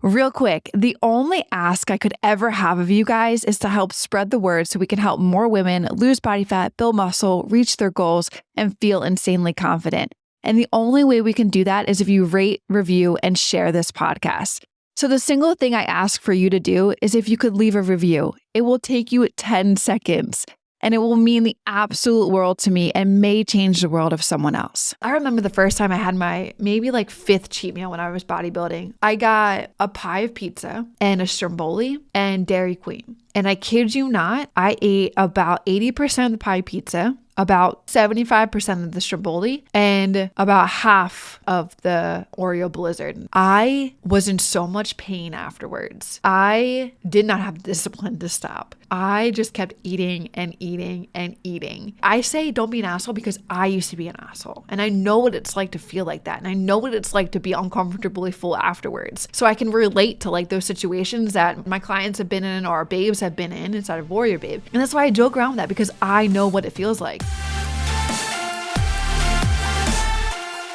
Real quick, the only ask I could ever have of you guys is to help spread the word so we can help more women lose body fat, build muscle, reach their goals, and feel insanely confident. And the only way we can do that is if you rate, review, and share this podcast. So the single thing I ask for you to do is if you could leave a review. It will take you 10 seconds. And it will mean the absolute world to me and may change the world of someone else. I remember the first time I had my maybe like 5th cheat meal when I was bodybuilding. I got a pie of pizza and a stromboli and Dairy Queen. And I kid you not, I ate about 80% of the pie pizza, about 75% of the stromboli, and about half of the Oreo Blizzard. I was in so much pain afterwards. I did not have the discipline to stop. I just kept eating and eating and eating. I say don't be an asshole because I used to be an asshole. And I know what it's like to feel like that. And I know what it's like to be uncomfortably full afterwards. So I can relate to like those situations that my clients have been in or our babes have been in inside of WarriorBabe. And that's why I joke around with that, because I know what it feels like.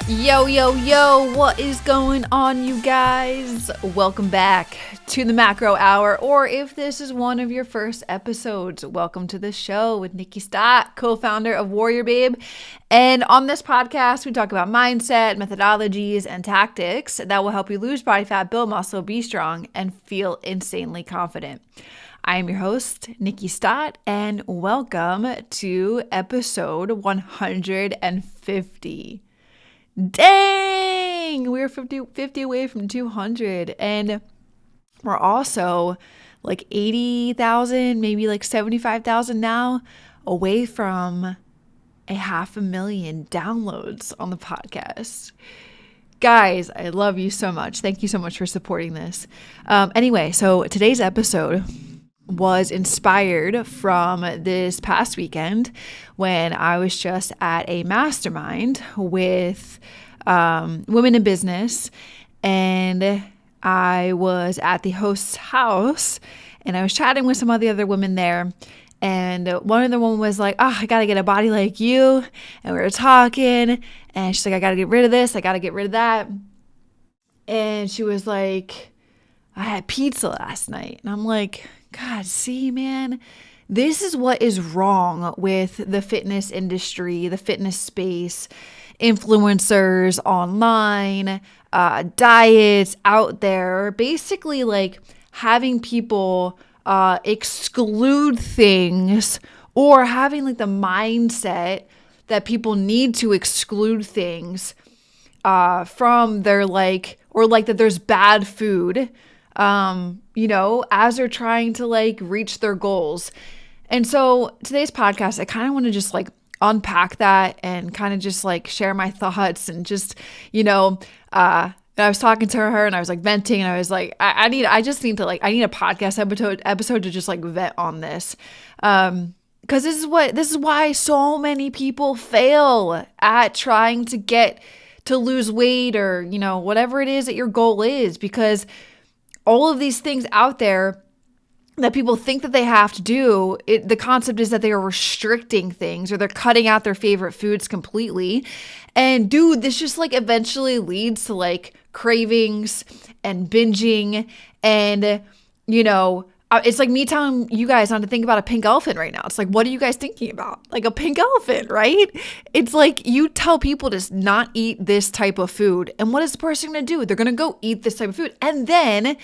Yo, yo, yo, what is going on, you guys? Welcome back to the Macro Hour, or if this is one of your first episodes, welcome to the show with Nikki Stott, co-founder of WarriorBabe. And on this podcast, we talk about mindset, methodologies, and tactics that will help you lose body fat, build muscle, be strong, and feel insanely confident. I am your host, Nikki Stott, and welcome to episode 150. Dang, we're 50 away from 200, and we're also like 80,000, maybe like 75,000 now away from 500,000 downloads on the podcast. Guys, I love you so much. Thank you so much for supporting this. Anyway, so today's episode was inspired from this past weekend when I was just at a mastermind with women in business, and I was at the host's house and I was chatting with some of the other women there, and one of the women was like, I gotta get a body like you, and we were talking and she's like, I gotta get rid of this, I gotta get rid of that, and she was like, I had pizza last night, and I'm like, God, see, man, this is what is wrong with the fitness industry, the fitness space, influencers online, diets out there, basically like having people exclude things, or having like the mindset that people need to exclude things from their like, or like that there's bad food, as they're trying to like reach their goals. And so today's podcast, I kind of want to just like unpack that and kind of just like share my thoughts and just, I was talking to her and I was like venting, and I was like, I need a podcast episode to just like vent on this. Cause this is why so many people fail at trying to lose weight, or, whatever it is that your goal is, because all of these things out there that people think that they have to do, the concept is that they are restricting things, or they're cutting out their favorite foods completely. And dude, this just like eventually leads to like cravings and binging. And, it's like me telling you guys not to think about a pink elephant right now. It's like, what are you guys thinking about? Like a pink elephant, right? It's like you tell people to not eat this type of food. And what is the person going to do? They're going to go eat this type of food. And then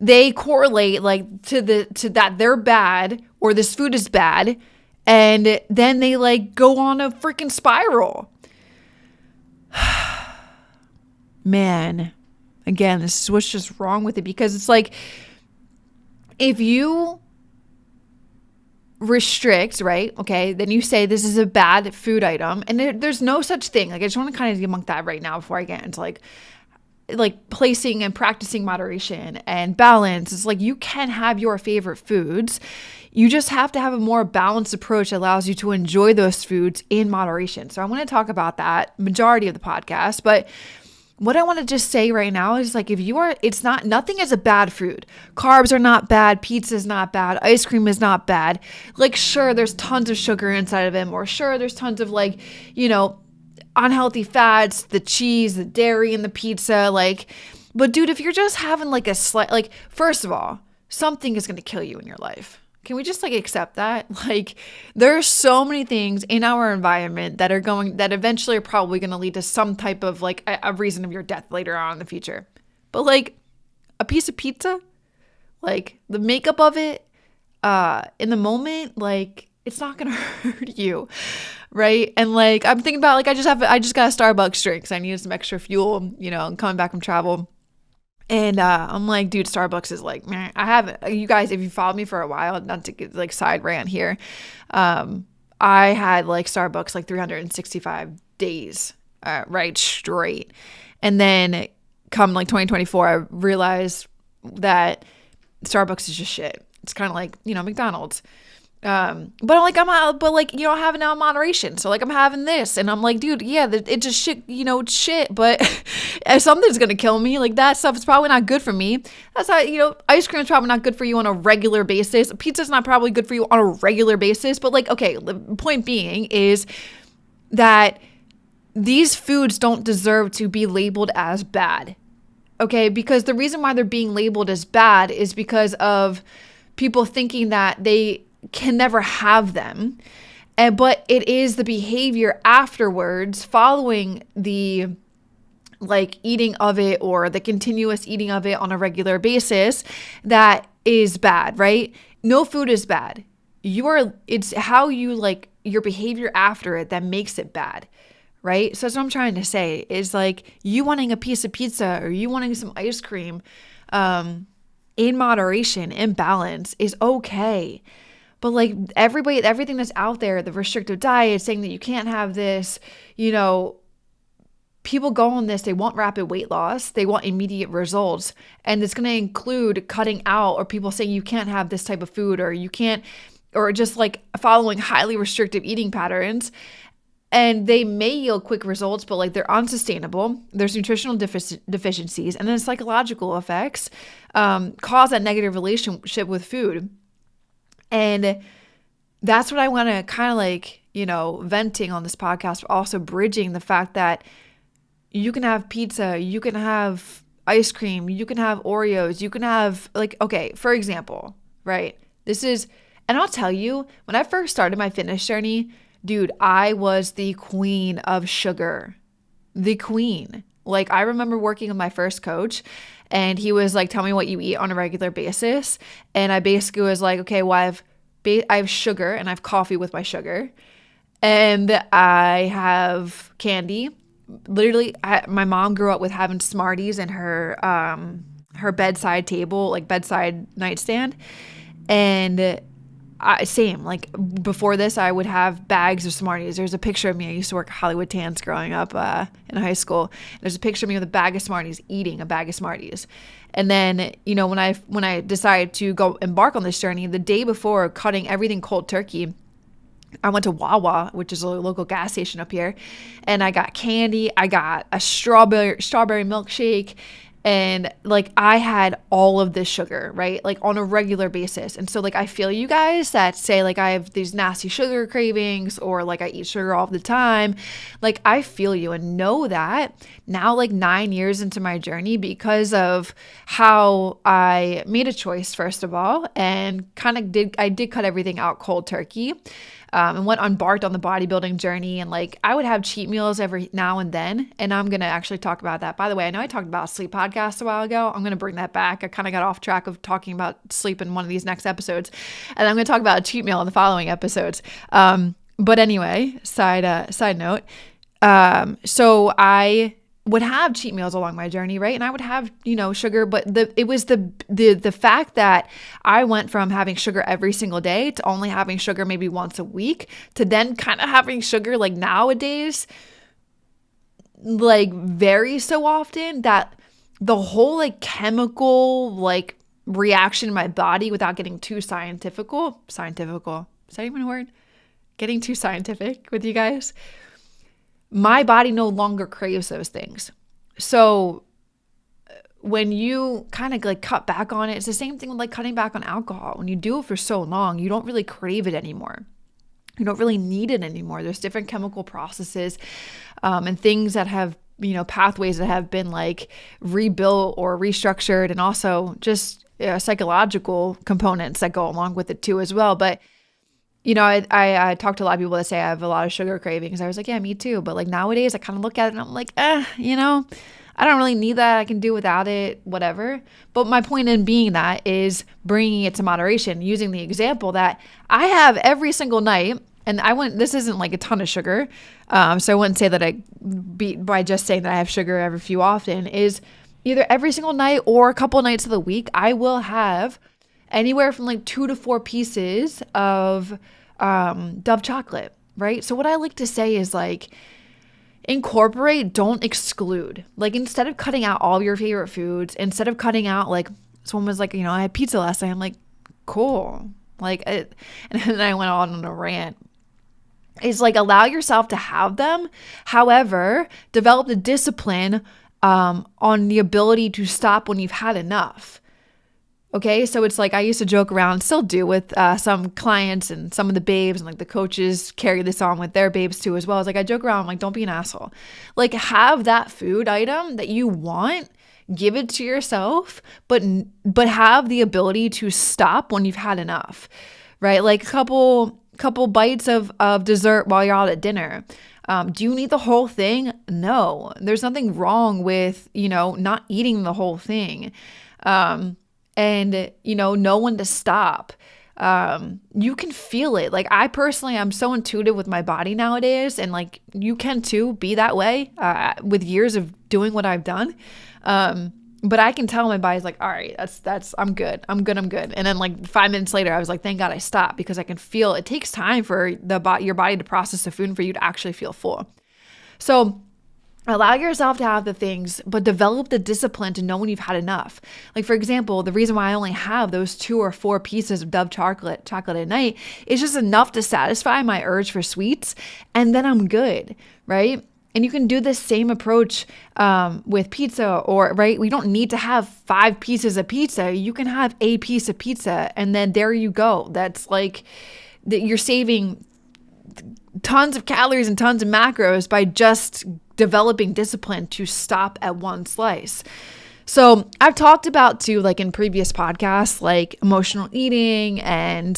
they correlate like to that they're bad, or this food is bad. And then they like go on a freaking spiral. Man, again, this is what's just wrong with it, because it's like, if you restrict, right? Okay, then you say this is a bad food item, and there's no such thing. Like, I just want to kind of debunk that right now before I get into like placing and practicing moderation and balance. It's like, you can have your favorite foods. You just have to have a more balanced approach that allows you to enjoy those foods in moderation. So I want to talk about that majority of the podcast, but what I want to just say right now is like, nothing is a bad food. Carbs are not bad. Pizza is not bad. Ice cream is not bad. Like, sure, there's tons of sugar inside of them, or sure, there's tons of like, unhealthy fats, the cheese, the dairy in the pizza. Like, But dude, if you're just having like a slight, like, first of all, something is going to kill you in your life. Can we just like accept that? Like, there are so many things in our environment that eventually are probably going to lead to some type of like a reason of your death later on in the future. But like a piece of pizza, like the makeup of it, in the moment, like it's not going to hurt you. Right. And like, I'm thinking about like, I just got a Starbucks drink because I needed some extra fuel, I'm coming back from travel. And I'm like, dude, Starbucks is like, man, I haven't, you guys, if you followed me for a while, not to get like side rant here, I had like Starbucks like 365 days, right, straight. And then come like 2024, I realized that Starbucks is just shit. It's kind of like, McDonald's. But like, I have it now in moderation. So like I'm having this and I'm like, dude, yeah, it just shit, it's shit. But if something's going to kill me, like that stuff is probably not good for me. That's how, ice cream is probably not good for you on a regular basis. Pizza's not probably good for you on a regular basis. But like, okay, the point being is that these foods don't deserve to be labeled as bad. Okay. Because the reason why they're being labeled as bad is because of people thinking that they can never have them. But it is the behavior afterwards following the like eating of it or the continuous eating of it on a regular basis that is bad, right? No food is bad. It's how you like your behavior after it that makes it bad, right? So that's what I'm trying to say is like you wanting a piece of pizza or you wanting some ice cream in moderation, in balance is okay. But like everything that's out there, the restrictive diet saying that you can't have this, people go on this, they want rapid weight loss, they want immediate results. And it's going to include cutting out or people saying you can't have this type of food or you can't, or just like following highly restrictive eating patterns. And they may yield quick results, but like they're unsustainable. There's nutritional deficiencies and then psychological effects cause that negative relationship with food. And that's what I want to kind of like, venting on this podcast, but also bridging the fact that you can have pizza, you can have ice cream, you can have Oreos, you can have like, okay, for example, right? And I'll tell you, when I first started my fitness journey, dude, I was the queen of sugar, the queen. Like I remember working with my first coach and he was like, tell me what you eat on a regular basis. And I basically was like, okay, well, I have sugar and I have coffee with my sugar. And I have candy. Literally, my mom grew up with having Smarties in her bedside table, like bedside nightstand. And same, like before this, I would have bags of Smarties. There's a picture of me. I used to work Hollywood Tans growing up in high school. There's a picture of me with a bag of Smarties, eating a bag of Smarties. And then, when I decided to go embark on this journey, the day before cutting everything cold turkey, I went to Wawa, which is a local gas station up here, and I got candy. I got a strawberry milkshake. And like I had all of this sugar, right? Like on a regular basis. And so like I feel you guys that say like I have these nasty sugar cravings or like I eat sugar all the time. Like I feel you and know that now like 9 years into my journey because of how I made a choice first of all and I did cut everything out cold turkey. And embarked on the bodybuilding journey. And like, I would have cheat meals every now and then. And I'm going to actually talk about that. By the way, I know I talked about a sleep podcast a while ago. I'm going to bring that back. I kind of got off track of talking about sleep in one of these next episodes. And I'm going to talk about a cheat meal in the following episodes. But anyway, side note. So I would have cheat meals along my journey, right? And I would have, sugar, but it was the fact that I went from having sugar every single day to only having sugar maybe once a week to then kind of having sugar like nowadays, like very so often that the whole like chemical like reaction in my body without getting too scientific, is that even a word? Getting too scientific with you guys. My body no longer craves those things. So when you kind of like cut back on it, it's the same thing with like cutting back on alcohol. When you do it for so long, you don't really crave it anymore. You don't really need it anymore. There's different chemical processes and things that have pathways that have been like rebuilt or restructured, and also just psychological components that go along with it too as well. But I talked to a lot of people that say I have a lot of sugar cravings. I was like, yeah, me too. But like nowadays I kind of look at it and I'm like, I don't really need that. I can do without it, whatever. But my point in being that is bringing it to moderation, using the example that I have every single night. And this isn't like a ton of sugar. So I wouldn't say that by just saying that I have sugar every few often, is either every single night or a couple nights of the week, I will have anywhere from like 2 to 4 pieces of Dove chocolate, right? So what I like to say is like, incorporate, don't exclude. Like instead of cutting out all your favorite foods, instead of cutting out, like someone was like, I had pizza last night. I'm like, cool. And then I went on a rant. It's like, allow yourself to have them. However, develop the discipline on the ability to stop when you've had enough. Okay, so it's like I used to joke around, still do with some clients and some of the babes, and like the coaches carry this on with their babes too as well. It's like I joke around, I'm like, don't be an asshole. Like have that food item that you want, give it to yourself, but have the ability to stop when you've had enough, right? Like a couple bites of dessert while you're out at dinner. Do you need the whole thing? No, there's nothing wrong with, not eating the whole thing. And know when to stop. You can feel it. Like I personally, I'm so intuitive with my body nowadays, and like you can too be that way with years of doing what I've done. But I can tell my body's like, all right, that's I'm good. And then like 5 minutes later, I was like, thank God I stopped, because I can feel it takes time for your body to process the food and for you to actually feel full. So allow yourself to have the things, but develop the discipline to know when you've had enough. Like for example, the reason why I only have those 2 or 4 pieces of Dove chocolate at night is just enough to satisfy my urge for sweets, and then I'm good, right? And you can do the same approach with pizza, or right. We don't need to have 5 pieces of pizza. You can have a piece of pizza, and then there you go. That's like you're saving tons of calories and tons of macros by just developing discipline to stop at one slice. So I've talked about too, like in previous podcasts, like emotional eating and,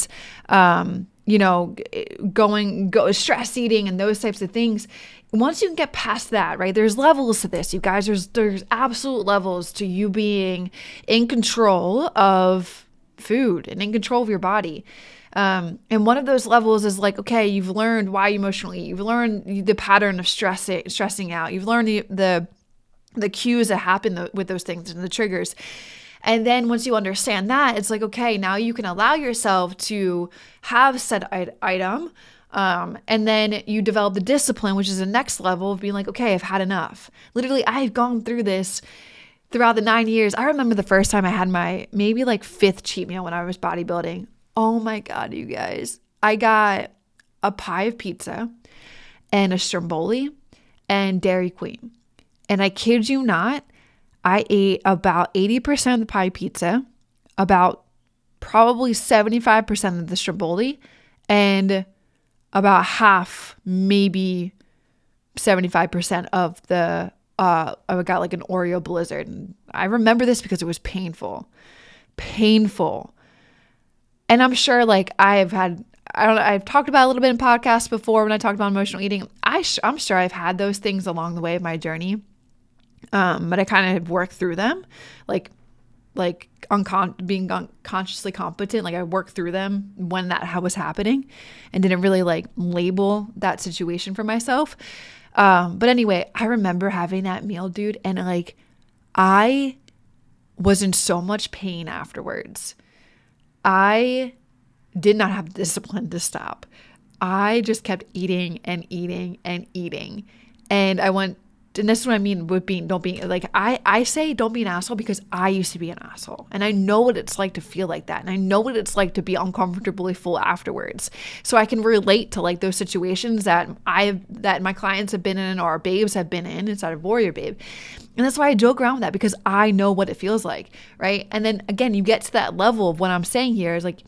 stress eating and those types of things. Once you can get past that, right, there's levels to this, you guys. There's absolute levels to you being in control of food and in control of your body. And one of those levels is like, okay, you've learned why you emotionally eat. You've learned the pattern of stressing out. You've learned the cues that happen with those things and the triggers. And then once you understand that, it's like, okay, now you can allow yourself to have said item. And then you develop the discipline, which is the next level of being like, okay, I've had enough. Literally, I've gone through this throughout the 9 years. I remember the first time I had my maybe like 5th cheat meal when I was bodybuilding. Oh my God, you guys. I got a pie of pizza and a stromboli and Dairy Queen. And I kid you not, I ate about 80% of the pie pizza, about probably 75% of the stromboli, and about half, maybe 75% of the, I got like an Oreo blizzard. And I remember this because it was painful. And I'm sure like I've talked about it a little bit in podcasts before when I talked about emotional eating. I'm sure I've had those things along the way of my journey. But I kind of worked through them, like being unconsciously competent. Like I worked through them when that was happening and didn't really like label that situation for myself. But anyway, I remember having that meal, dude. And like, I was in so much pain afterwards. I did not have the discipline to stop. I just kept eating and eating and eating. And I went, and this is what I mean with don't be like, I say don't be an asshole because I used to be an asshole. And I know what it's like to feel like that. And I know what it's like to be uncomfortably full afterwards. So I can relate to like those situations that my clients have been in or our babes have been in inside of WarriorBabe. And that's why I joke around with that, because I know what it feels like, right? And then again, you get to that level of what I'm saying here is like,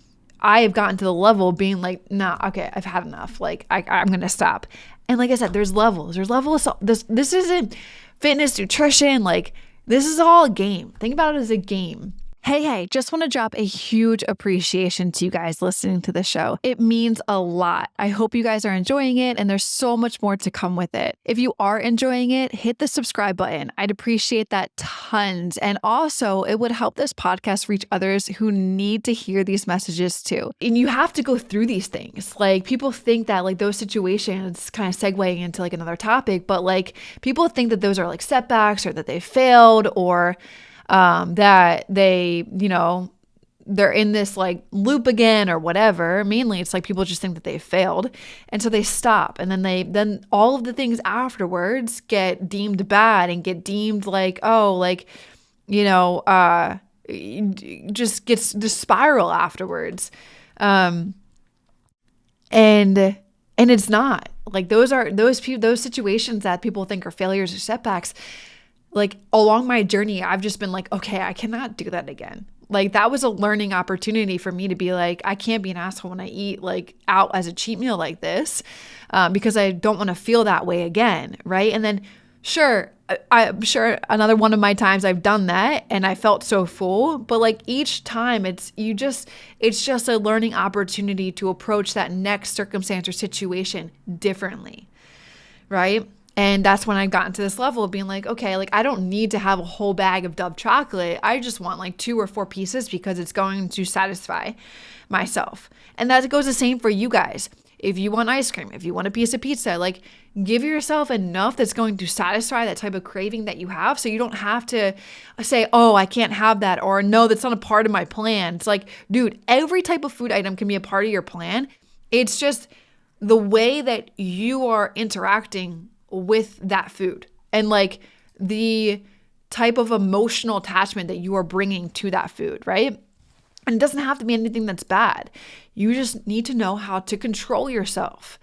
I have gotten to the level of being like, nah, okay, I've had enough. Like I'm going to stop. And like I said, there's levels. There's levels. This isn't fitness, nutrition. Like this is all a game. Think about it as a game. Hey, just want to drop a huge appreciation to you guys listening to the show. It means a lot. I hope you guys are enjoying it, and there's so much more to come with it. If you are enjoying it, hit the subscribe button. I'd appreciate that tons. And also, it would help this podcast reach others who need to hear these messages too. And you have to go through these things. Like people think that like those situations, kind of segueing into like another topic, but like people think that those are like setbacks or that they failed or that they, they're in this like loop again or whatever. Mainly it's like people just think that they failed. And so they stop. And then all of the things afterwards get deemed bad and get deemed like, just gets to spiral afterwards. And it's not like those situations that people think are failures or setbacks. Like along my journey, I've just been like, okay, I cannot do that again. Like that was a learning opportunity for me to be like, I can't be an asshole when I eat like out as a cheat meal like this, because I don't want to feel that way again. Right. And then I'm sure another one of my times I've done that and I felt so full, but like each time it's just a learning opportunity to approach that next circumstance or situation differently. Right. And that's when I got into this level of being like, okay, like I don't need to have a whole bag of Dove chocolate. I just want like 2 or 4 pieces because it's going to satisfy myself. And that goes the same for you guys. If you want ice cream, if you want a piece of pizza, like give yourself enough that's going to satisfy that type of craving that you have. So you don't have to say, oh, I can't have that. Or no, that's not a part of my plan. It's like, dude, every type of food item can be a part of your plan. It's just the way that you are interacting with that food and like the type of emotional attachment that you are bringing to that food, right? And it doesn't have to be anything that's bad. You just need to know how to control yourself.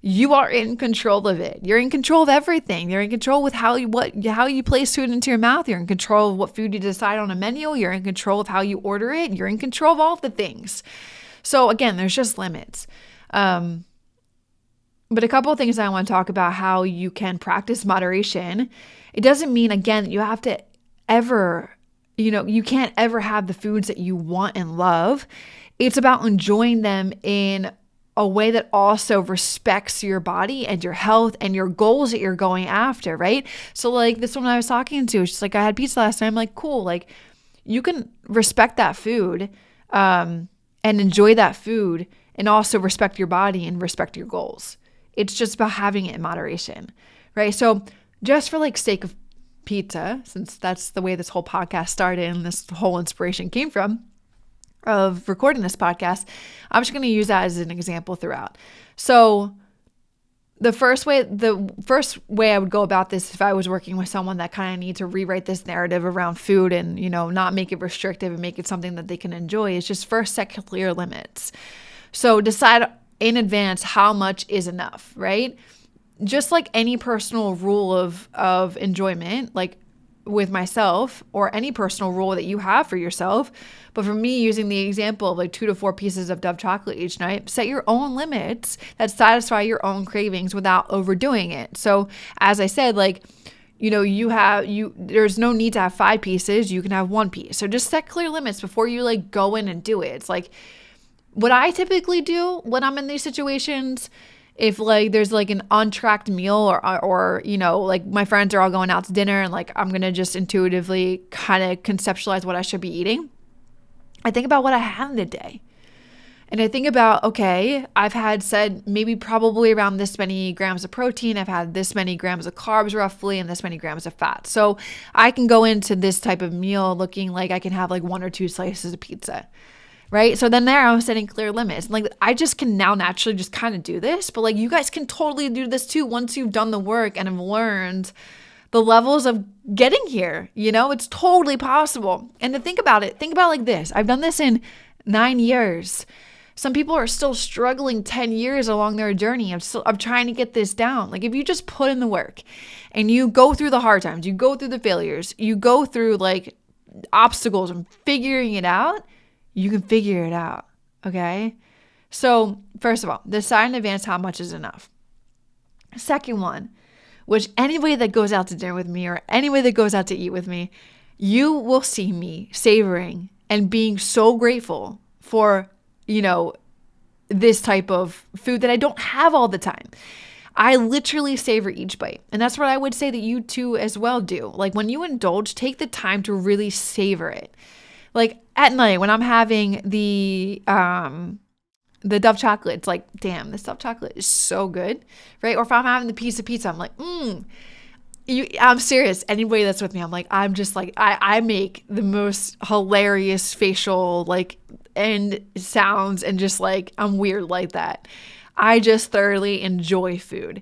You are in control of it. You're in control of everything. You're in control with how you place food into your mouth. You're in control of what food you decide on a menu. You're in control of how you order it. You're in control of all of the things. So again, there's just limits. But a couple of things I want to talk about how you can practice moderation. It doesn't mean, again, that you have to ever, you can't ever have the foods that you want and love. It's about enjoying them in a way that also respects your body and your health and your goals that you're going after, right? So like this woman I was talking to, she's like, I had pizza last night. I'm like, cool. Like you can respect that food and enjoy that food and also respect your body and respect your goals. It's just about having it in moderation, right? So just for like sake of pizza, since that's the way this whole podcast started and this whole inspiration came from of recording this podcast, I'm just going to use that as an example throughout. So the first way I would go about this if I was working with someone that kind of needs to rewrite this narrative around food and, not make it restrictive and make it something that they can enjoy is just first set clear limits. So decide in advance how much is enough, right? Just like any personal rule of enjoyment, like with myself or any personal rule that you have for yourself. But for me, using the example of like 2 to 4 pieces of Dove chocolate each night, set your own limits that satisfy your own cravings without overdoing it. So as I said, like, there's no need to have 5 pieces. You can have 1 piece. So just set clear limits before you like go in and do it. It's like, what I typically do when I'm in these situations, if like there's like an untracked meal or like my friends are all going out to dinner and like I'm going to just intuitively kind of conceptualize what I should be eating, I think about what I had in the day. And I think about, okay, I've had maybe probably around this many grams of protein. I've had this many grams of carbs roughly and this many grams of fat. So I can go into this type of meal looking like I can have like 1 or 2 slices of pizza. Right? So then there I was setting clear limits. Like I just can now naturally just kind of do this, but like you guys can totally do this too once you've done the work and have learned the levels of getting here. It's totally possible. And to think about it like this. I've done this in 9 years. Some people are still struggling 10 years along their journey of trying to get this down. Like if you just put in the work and you go through the hard times, you go through the failures, you go through like obstacles and figuring it out, you can figure it out. Okay. So first of all, decide in advance how much is enough. Second one, which anybody that goes out to dinner with me or anybody that goes out to eat with me, you will see me savoring and being so grateful for, this type of food that I don't have all the time. I literally savor each bite. And that's what I would say that you too as well do. Like when you indulge, take the time to really savor it. Like at night when I'm having the Dove chocolate, it's like, damn, this Dove chocolate is so good, right? Or if I'm having the piece of pizza, I'm like, I'm serious. Anybody that's with me, I'm just like, I make the most hilarious facial and sounds and just like, I'm weird like that. I just thoroughly enjoy food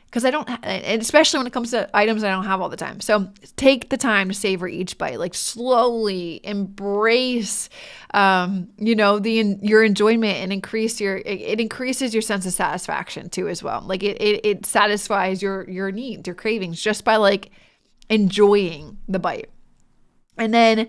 because and especially when it comes to items I don't have all the time. So take the time to savor each bite, like slowly embrace, your enjoyment and it increases your sense of satisfaction too as well. Like it satisfies your needs, your cravings just by like enjoying the bite. And then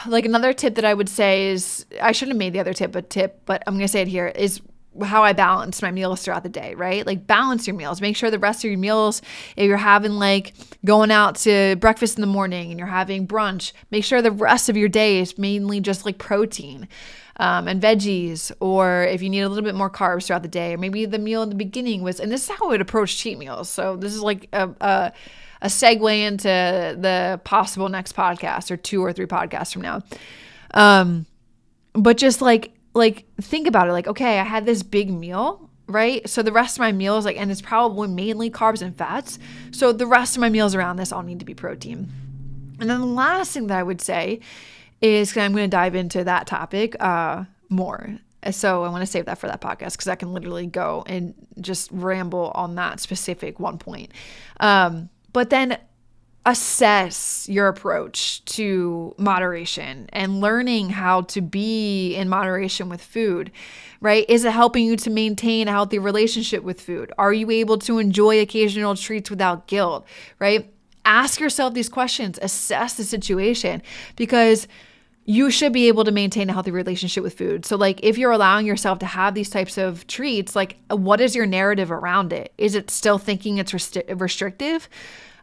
like another tip that I would say is, I shouldn't have made the other tip a tip, but I'm going to say it here, is how I balance my meals throughout the day, right? Like balance your meals. Make sure the rest of your meals, if you're having like going out to breakfast in the morning and you're having brunch, make sure the rest of your day is mainly just like protein and veggies, or if you need a little bit more carbs throughout the day, or maybe the meal in the beginning was, and this is how I would approach cheat meals. So this is like a segue into the possible next podcast or 2 or 3 podcasts from now. But just like think about it, like, okay, I had this big meal, right? So the rest of my meals, and it's probably mainly carbs and fats. So the rest of my meals around this all need to be protein. And then the last thing that I would say is, I'm going to dive into that topic more. So I want to save that for that podcast because I can literally go and just ramble on that specific one point. But then assess your approach to moderation and learning how to be in moderation with food, right? Is it helping you to maintain a healthy relationship with food? Are you able to enjoy occasional treats without guilt, right? Ask yourself these questions, assess the situation, because you should be able to maintain a healthy relationship with food. So like if you're allowing yourself to have these types of treats, like what is your narrative around it? Is it still thinking it's restrictive?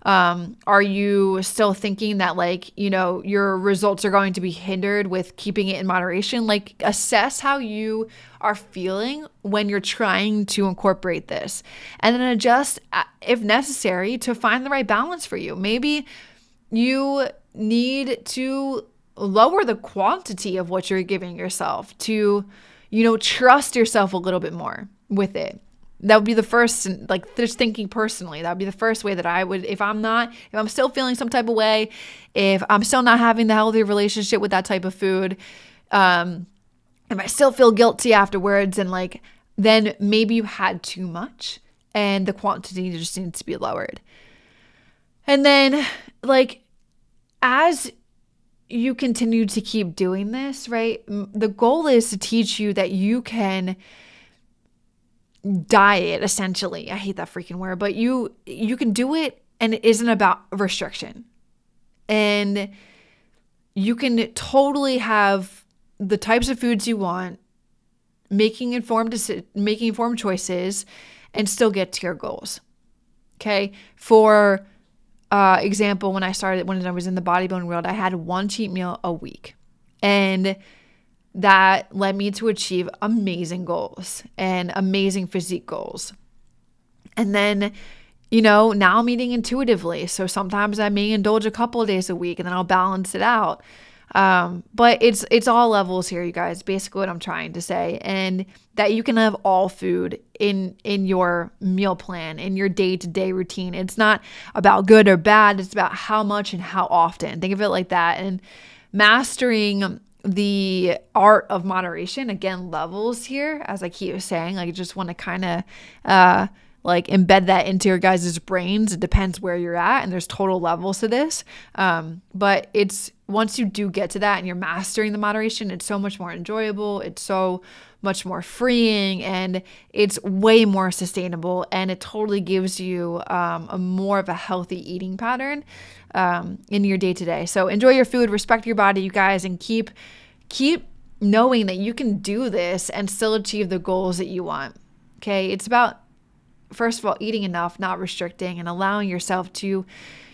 Are you still thinking that your results are going to be hindered with keeping it in moderation? Like assess how you are feeling when you're trying to incorporate this, and then adjust if necessary to find the right balance for you. Maybe you need to lower the quantity of what you're giving yourself to, trust yourself a little bit more with it. That would be the first, just thinking personally, that would be the first way that I would, if I'm still feeling some type of way, if I'm still not having the healthy relationship with that type of food, if I still feel guilty afterwards, and then maybe you had too much and the quantity just needs to be lowered. And then as you continue to keep doing this, right? The goal is to teach you that you can diet, essentially. I hate that freaking word, but you can do it, and it isn't about restriction. And you can totally have the types of foods you want, making informed choices, and still get to your goals. Okay? For example, when I was in the bodybuilding world, I had one cheat meal a week, and that led me to achieve amazing goals and amazing physique goals. And then, now I'm eating intuitively. So sometimes I may indulge a couple of days a week, and then I'll balance it out. But it's all levels here, you guys, basically what I'm trying to say. And that you can have all food in your meal plan, in your day-to-day routine. It's not about good or bad. It's about how much and how often. Think of it like that. And mastering the art of moderation, again, levels here, as I keep saying, I just want to kind of embed that into your guys' brains. It depends where you're at, and there's total levels to this. But it's, once you do get to that and you're mastering the moderation, it's so much more enjoyable. It's so much more freeing, and it's way more sustainable, and it totally gives you a more of a healthy eating pattern in your day-to-day. So enjoy your food, respect your body, you guys, and keep knowing that you can do this and still achieve the goals that you want. Okay. It's about, first of all, eating enough, not restricting, and allowing yourself to,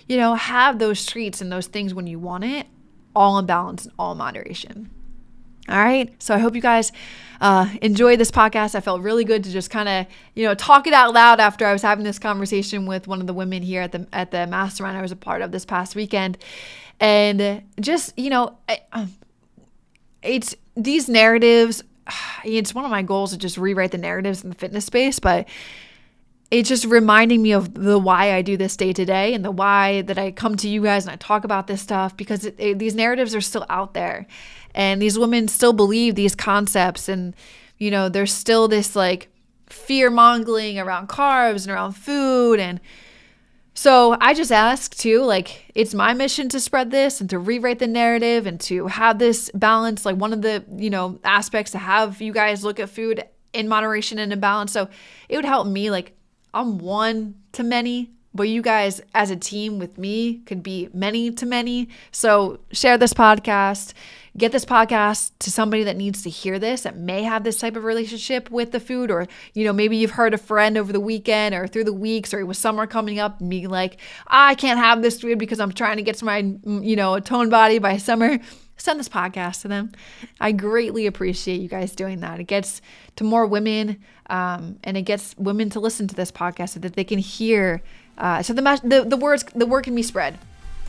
have those treats and those things when you want it, all in balance and all moderation. All right. So I hope you guys enjoyed this podcast. I felt really good to just kind of, talk it out loud after I was having this conversation with one of the women here at the mastermind I was a part of this past weekend. And just, it's these narratives. It's one of my goals to just rewrite the narratives in the fitness space, but it's just reminding me of the why I do this day to day and the why that I come to you guys and I talk about this stuff, because these narratives are still out there and these women still believe these concepts. And, there's still this like fear mongering around carbs and around food. And so I just ask too, like, it's my mission to spread this and to rewrite the narrative and to have this balance. Like one of the, aspects to have you guys look at food in moderation and in balance. So it would help me, like, I'm one to many, but you guys as a team with me could be many to many. So share this podcast, get this podcast to somebody that needs to hear this, that may have this type of relationship with the food, or, maybe you've heard a friend over the weekend or through the weeks, or it was summer coming up and being like, I can't have this food because I'm trying to get to my, toned body by summer. Send this podcast to them. I greatly appreciate you guys doing that. It gets to more women, and it gets women to listen to this podcast so that they can hear. So the word can be spread.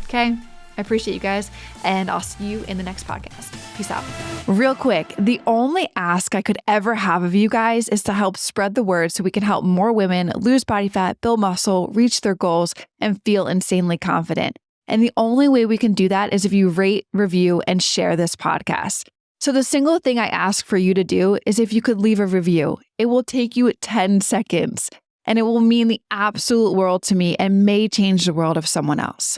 Okay. I appreciate you guys, and I'll see you in the next podcast. Peace out. Real quick, the only ask I could ever have of you guys is to help spread the word so we can help more women lose body fat, build muscle, reach their goals, and feel insanely confident. And the only way we can do that is if you rate, review, and share this podcast. So the single thing I ask for you to do is if you could leave a review. It will take you 10 seconds, and it will mean the absolute world to me and may change the world of someone else.